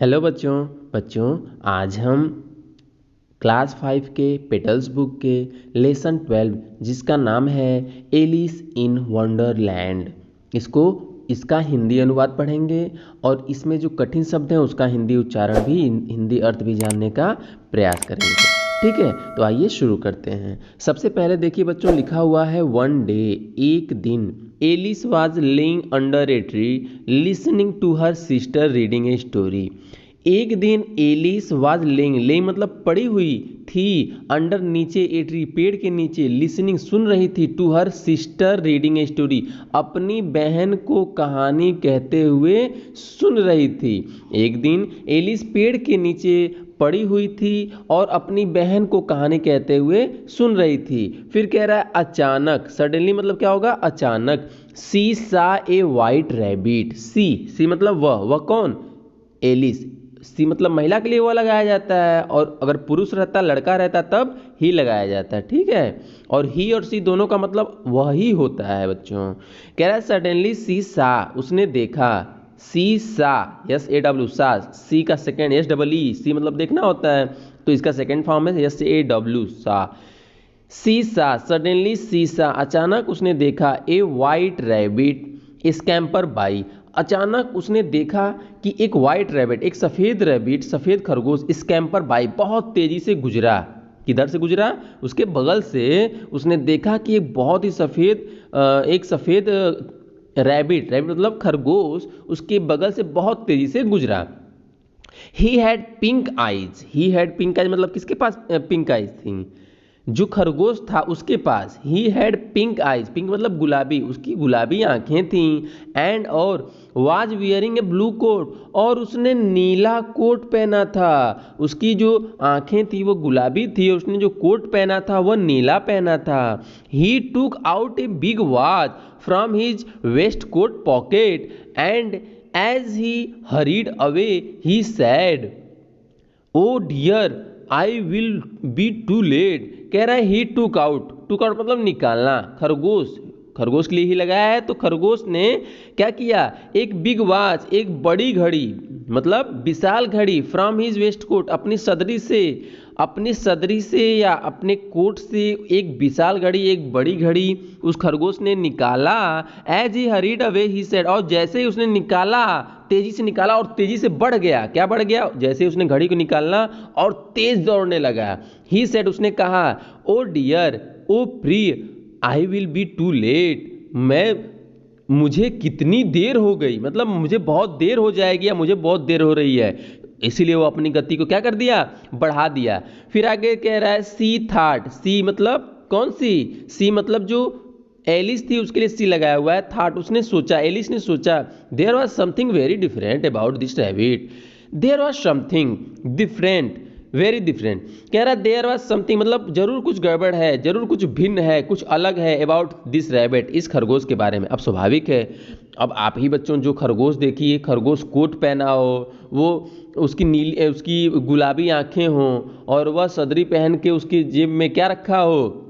Hello बच्चों बच्चों आज हम क्लास 5 के पेटल्स बुक के लेसन 12 जिसका नाम है एलिस इन वंडरलैंड इसका हिंदी अनुवाद पढ़ेंगे और इसमें जो कठिन शब्द हैं उसका हिंदी उच्चारण भी हिंदी अर्थ भी जानने का प्रयास करेंगे। ठीक है, तो आइए शुरू करते हैं। सबसे पहले देखिए बच्चों, लिखा हुआ है वन डे, एक दिन। Alice was laying under a tree listening to her sister reading a story. एक दिन एलिस वाज लेइंग मतलब पड़ी हुई थी, अंडर नीचे ए ट्री पेड़ के नीचे, लिसनिंग सुन रही थी, to her sister reading a story अपनी बहन को कहानी कहते हुए सुन रही थी। एक दिन एलिस पेड़ के नीचे पड़ी हुई थी और अपनी बहन को कहानी कहते हुए सुन रही थी। फिर कह रहा है अचानक, सडनली मतलब क्या होगा, अचानक। सी सा ए वाइट रैबिट। सी मतलब वह कौन, एलिस। सी मतलब महिला के लिए वह लगाया जाता है, और अगर पुरुष रहता, लड़का रहता, तब ही लगाया जाता है। ठीक है, और ही और सी दोनों का मतलब वह ही होता है बच्चों। कह रहा है सडनली सी सा, उसने देखा। सी सा, यस ए डब्ल्यू, सा। सी का सेकेंड एस डबल ई, सी मतलब देखना होता है, तो इसका सेकेंड फॉर्म है यस ए डब्ल्यू, सा। सी सा, सडनली सी सा, अचानक उसने देखा, ए वाइट रैबिट स्कैम्पर बाई। अचानक उसने देखा कि एक वाइट रैबिट, एक सफ़ेद रैबिट, सफ़ेद खरगोश, स्कैम्पर बाई बहुत तेज़ी से गुजरा। किधर से गुजरा, उसके बगल से। उसने देखा कि एक बहुत ही एक सफ़ेद रैबिट मतलब खरगोश उसके बगल से बहुत तेज़ी से गुजरा। ही had pink eyes. He had pink eyes मतलब किसके पास पिंक आइज थी, जो खरगोश था उसके पास। He had pink eyes, pink मतलब गुलाबी, उसकी गुलाबी आंखें थीं। एंड और was wearing a blue coat, और उसने नीला कोट पहना था। उसकी जो आंखें थी वो गुलाबी थी, और उसने जो कोट पहना था वह नीला पहना था। He took out a big watch from his waistcoat pocket and as he hurried away he said, oh dear I will be too late. कह रहा है ही टूक आउट मतलब निकालना। खरगोश के लिए ही लगाया है, तो खरगोश ने क्या किया, एक बिग वॉच, एक बड़ी घड़ी मतलब विशाल घड़ी, फ्रॉम हिज वेस्ट कोट अपनी सदरी से या अपने कोट से एक विशाल घड़ी, एक बड़ी घड़ी उस खरगोश ने निकाला। As he hurried away he said, और जैसे ही उसने निकाला, तेजी से निकाला और तेजी से बढ़ गया। क्या बढ़ गया, जैसे उसने घड़ी को निकालना और तेज दौड़ने लगा। ही सेड उसने कहा, ओ डियर, ओ प्रिय, I will be too late, मुझे कितनी देर हो गई, मतलब मुझे बहुत देर हो जाएगी या मुझे बहुत देर हो रही है। इसीलिए वो अपनी गति को क्या कर दिया, बढ़ा दिया। फिर आगे कह रहा है सी थाट। सी मतलब कौन सी मतलब जो एलिस थी उसके लिए सी लगाया हुआ है। थाट उसने सोचा, एलिस ने सोचा। There was something very different about this rabbit. There was something different, very different. कह रहा है देयर वॉज समथिंग मतलब जरूर कुछ गड़बड़ है, जरूर कुछ भिन्न है, कुछ अलग है, अबाउट दिस रैबिट इस खरगोश के बारे में। अब स्वाभाविक है, अब आप ही बच्चों जो खरगोश देखिए, खरगोश कोट पहना हो, वो उसकी गुलाबी आंखें हों, और वह सदरी पहन के उसकी जेब में क्या रखा हो,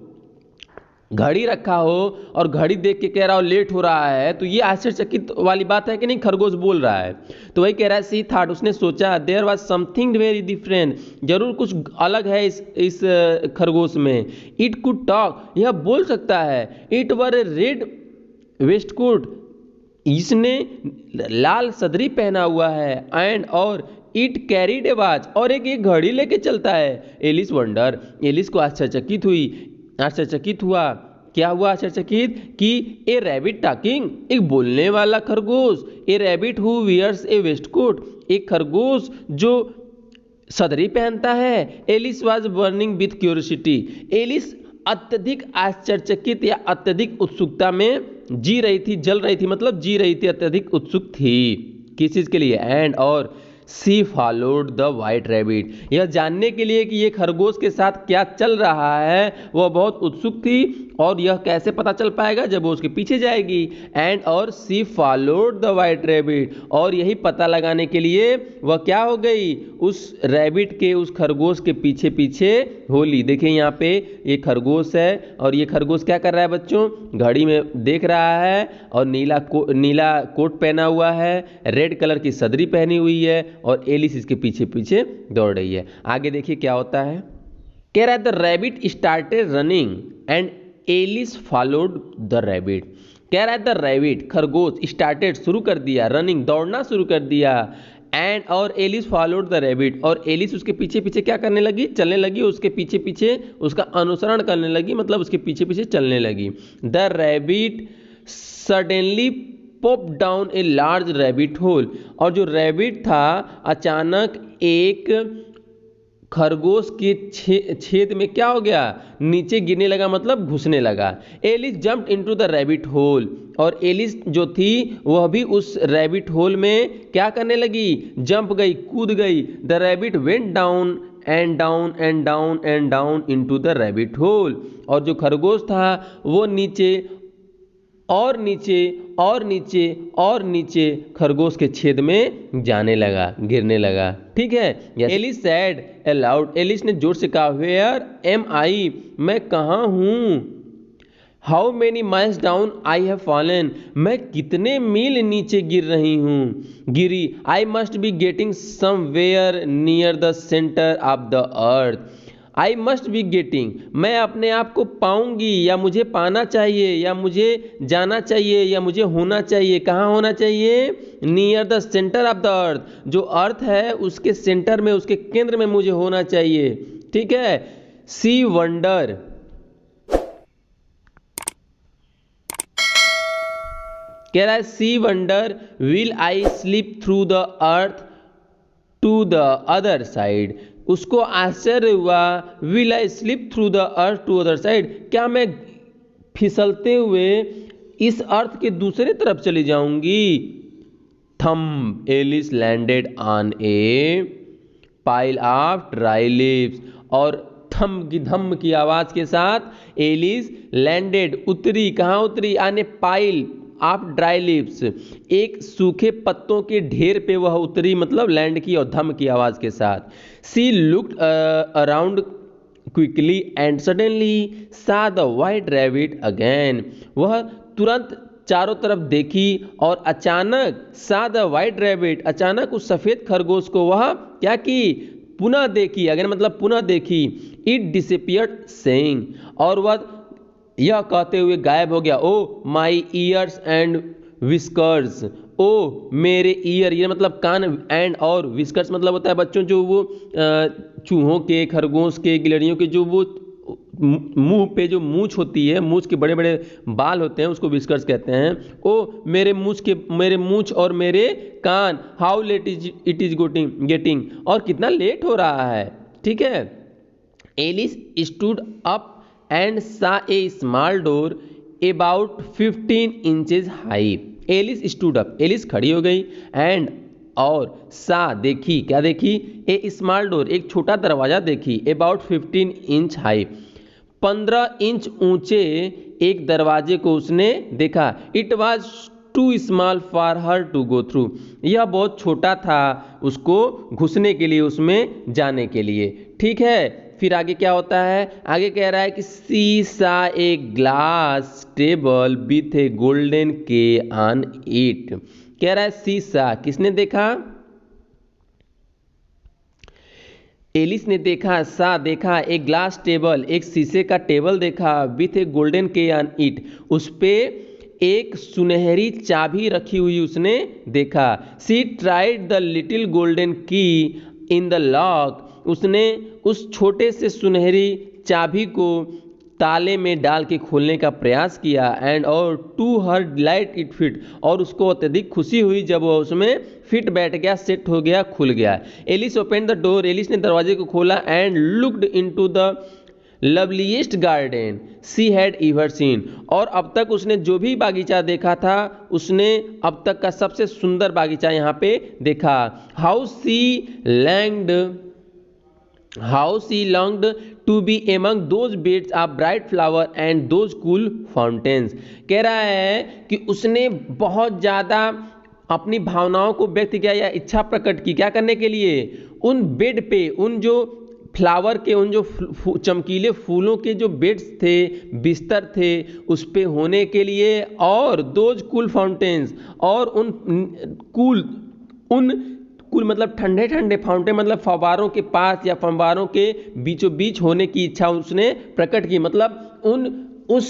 घड़ी रखा हो, और घड़ी देख के कह रहा हो लेट हो रहा है, तो ये आश्चर्यचकित वाली बात है कि नहीं, खरगोश बोल रहा है। तो वही कह रहा है सी थाट उसने सोचा, there was something very different, जरूर कुछ अलग है इस खरगोश में। इट कुड टॉक, यह बोल सकता है। It wore a red waistcoat, इसने लाल सदरी पहना हुआ है। एंड और इट कैरीड ए वॉच, और एक घड़ी लेके चलता है। एलिस वंडर, एलिस को आश्चर्यचकित हुआ। क्या हुआ आश्चर्यचकित, कि ए रैबिट टॉकिंग, एक बोलने वाला खरगोश। A rabbit who wears a waistcoat, एक खरगोश जो सदरी पहनता है। Alice was burning with curiosity, Alice अत्यधिक आश्चर्यचकित या अत्यधिक उत्सुकता में जी रही थी, जल रही थी मतलब जी रही थी, अत्यधिक उत्सुक थी। किस चीज के लिए, एंड और सी फॉलोड द वाइट रैबिट, यह जानने के लिए कि ये खरगोश के साथ क्या चल रहा है, वह बहुत उत्सुक थी और यह कैसे पता चल पाएगा, जब वो उसके पीछे जाएगी। एंड और सी फॉलोड द वाइट रैबिट, और यही पता लगाने के लिए वह क्या हो गई, उस रैबिट के, उस खरगोश के पीछे पीछे होली। देखिए यहाँ पे ये खरगोश है, और ये खरगोश क्या कर रहा है बच्चों, घड़ी में देख रहा है, और नीला कोट पहना हुआ है, रेड कलर की सदरी पहनी हुई है, और एलिस इसके पीछे पीछे दौड़ रही है। आगे देखिए क्या होता है। कह रहा है the rabbit started running and Alice followed the rabbit. कह रहा है द रैबिट, खरगोश, स्टार्टेड, शुरू कर दिया, रनिंग, दौड़ना शुरू कर दिया, एंड और एलिस फॉलोड द रैबिट, और एलिस उसके पीछे पीछे क्या करने लगी, चलने लगी, उसके पीछे पीछे उसका अनुसरण करने लगी, मतलब उसके पीछे पीछे चलने लगी। The rabbit suddenly pop down a large rabbit hole, और जो रैबिट था अचानक एक खरगोश के छेद में क्या हो गया, नीचे गिरने लगा, मतलब घुसने लगा। Alice jumped into the rabbit hole, और एलिस जो थी वह भी उस रैबिट होल में क्या करने लगी, जंप गई, कूद गई। The rabbit went down and down and down and down into the rabbit hole, और जो खरगोश था वो नीचे और नीचे और नीचे और नीचे खरगोश के छेद में जाने लगा, गिरने लगा। ठीक है। एलिस सैड अलाउड, एलिस ने जोर से कहा, वेयर एम आई, मैं कहाँ हूँ। How many miles down I have fallen, मैं कितने मील नीचे गिरी। I must be getting somewhere near the centre of the earth. I must be getting, मैं अपने आप को पाऊंगी, या मुझे पाना चाहिए, या मुझे जाना चाहिए, या मुझे होना चाहिए। कहाँ होना चाहिए, near the centre of the अर्थ, जो अर्थ है उसके सेंटर में, उसके केंद्र में मुझे होना चाहिए। ठीक है। सी वंडर, कह रहा है she wonder will I slip through the earth to the other side, उसको आश्चर्य हुआ, will I slip through the earth to other side, क्या मैं फिसलते हुए इस अर्थ के दूसरे तरफ चली जाऊंगी। Thump, Alice landed on a pile of dry leaves, और थंब की धम्म की आवाज के साथ एलिस लैंडेड, उतरी, कहाँ उतरी, आने पाइल ऑफ ड्राई लिप्स, एक सूखे पत्तों के ढेर पे वह उतरी, मतलब लैंड की, और धम की आवाज के साथ। She looked around quickly and suddenly saw the white rabbit again, वह तुरंत चारों तरफ देखी, और अचानक सा द वाइट रैबिट, अचानक उस सफेद खरगोश को वह क्या की, पुनः देखी। अगेन मतलब पुनः देखी। इट डिसअपियर्ड सेइंग, और वह यह कहते हुए गायब हो गया, ओ माई ईयर्स एंड विस्कर्स, ओ मेरे ईयर, ये मतलब कान, एंड और विस्कर्स मतलब होता है बच्चों जो वो चूहों के, खरगोश के, गिलहरियों के जो वो मुंह पे जो मूछ होती है, मूछ के बड़े बड़े बाल होते हैं, उसको विस्कर्स कहते हैं। ओ मेरे मूछ और मेरे कान, how late it is getting, और कितना लेट हो रहा है। ठीक है। Alice stood up and saw a small door about 15 inches high. Alice stood up, Alice खड़ी हो गई, and और सा देखी, क्या देखी, ए स्मॉल डोर, एक छोटा दरवाजा देखी, about 15 इंच हाई, 15 इंच ऊंचे एक दरवाजे को उसने देखा। It was too small for her to go through, यह बहुत छोटा था उसको घुसने के लिए, उसमें जाने के लिए। ठीक है। फिर आगे क्या होता है, आगे कह रहा है कि सी सा a glass table with A golden के ऑन इट। कह रहा है सी सा, किसने देखा, एलिस ने देखा, सा देखा, एक ग्लास टेबल, एक शीशे का टेबल देखा, विथ ए गोल्डन के ऑन इट, उस पे एक सुनहरी चाबी रखी हुई उसने देखा। सी ट्राइड द लिटिल गोल्डन की इन द लॉक, उसने उस छोटे से सुनहरी चाबी को ताले में डाल के खोलने का प्रयास किया। एंड और to her delight it fit, और उसको अत्यधिक खुशी हुई जब वह उसमें फिट बैठ गया, सेट हो गया, खुल गया। Alice open the door, Alice ने दरवाजे को खोला, and looked into the loveliest garden she had ever seen, और अब तक उसने जो भी बागीचा देखा था, उसने अब तक का सबसे सुंदर बागीचा यहाँ पे देखा। How she longed how she longed to be among those beds of bright flower and those cool fountains. कह रहा है कि उसने बहुत ज़्यादा अपनी भावनाओं को व्यक्त किया या इच्छा प्रकट की, क्या करने के लिए, उन बेड पे, उन जो फ्लावर के, उन जो चमकीले फूलों के जो बेड्स थे, बिस्तर थे, उस पे होने के लिए, और दोज कूल फाउंटेन्स, और उन कूल मतलब ठंडे ठंडे, फाउंटेन मतलब फव्वारों के पास या फव्वारों के बीचों बीच होने की इच्छा उसने प्रकट की। मतलब उस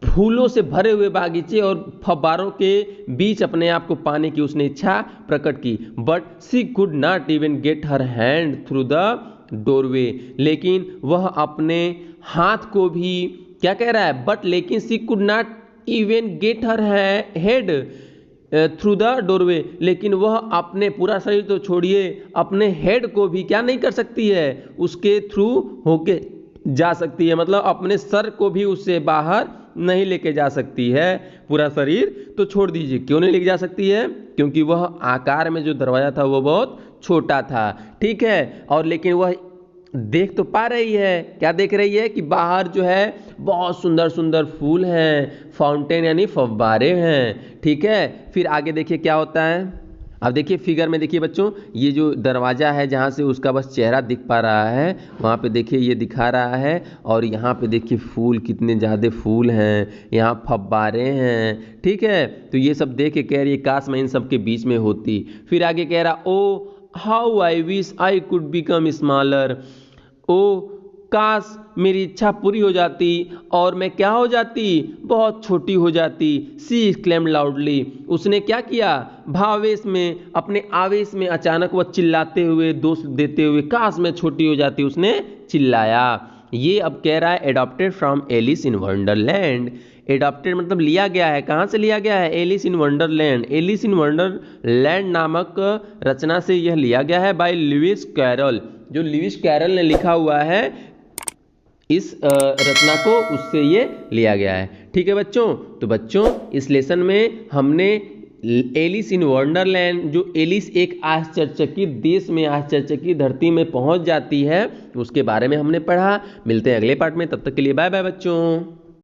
फूलों से भरे हुए बागीचे और फव्वारों के बीच अपने आप को पाने की उसने इच्छा प्रकट की। But she could not even get her hand through the doorway, लेकिन वह अपने हाथ को भी, क्या कह रहा है, बट लेकिन she could not even get her head through the doorway, लेकिन वह अपने पूरा शरीर तो छोड़िए, अपने हेड को भी क्या नहीं कर सकती है, उसके थ्रू होके जा सकती है। मतलब अपने सर को भी उससे बाहर नहीं लेके जा सकती है। पूरा शरीर तो छोड़ दीजिए, क्यों नहीं लेके जा सकती है, क्योंकि वह आकार में जो दरवाजा था वो बहुत छोटा था, ठीक है। और लेकिन वह देख तो पा रही है, क्या देख रही है, कि बाहर जो है बहुत सुंदर सुंदर फूल हैं, फाउंटेन यानी फव्वारे हैं, ठीक है। फिर आगे देखिए क्या होता है। अब देखिए फिगर में, देखिए बच्चों, ये जो दरवाज़ा है जहाँ से उसका बस चेहरा दिख पा रहा है, वहाँ पे देखिए ये दिखा रहा है, और यहाँ पे देखिए फूल, कितने ज़्यादा फूल हैं, यहाँ फव्वारे हैं, ठीक है। तो ये सब देख के कह रही है काश मैं इन सब के बीच में होती। फिर आगे कह रहा, oh how I wish I could become smaller, oh काश मेरी इच्छा पूरी हो जाती और मैं क्या हो जाती, बहुत छोटी हो जाती। सी एक्सक्लेम्ड लाउडली, उसने क्या किया, भावेश में, अपने आवेश में अचानक वह चिल्लाते हुए, दोष देते हुए, काश मैं छोटी हो जाती, उसने चिल्लाया। ये अब कह रहा है adopted from Alice in Wonderland. Adopted मतलब लिया गया है, कहाँ से लिया गया है, Alice in Wonderland. Alice in Wonderland नामक रचना से यह लिया गया है, बाय लुइस कैरल। जो लुइस कैरल ने लिखा हुआ है इस रचना को, उससे ये लिया गया है, ठीक है बच्चों। तो बच्चों इस लेसन में हमने एलिस इन वंडरलैंड, जो एलिस एक आश्चर्यचकित देश में, आश्चर्यचकित धरती में पहुंच जाती है, उसके बारे में हमने पढ़ा। मिलते हैं अगले पार्ट में, तब तक के लिए बाय बाय बच्चों।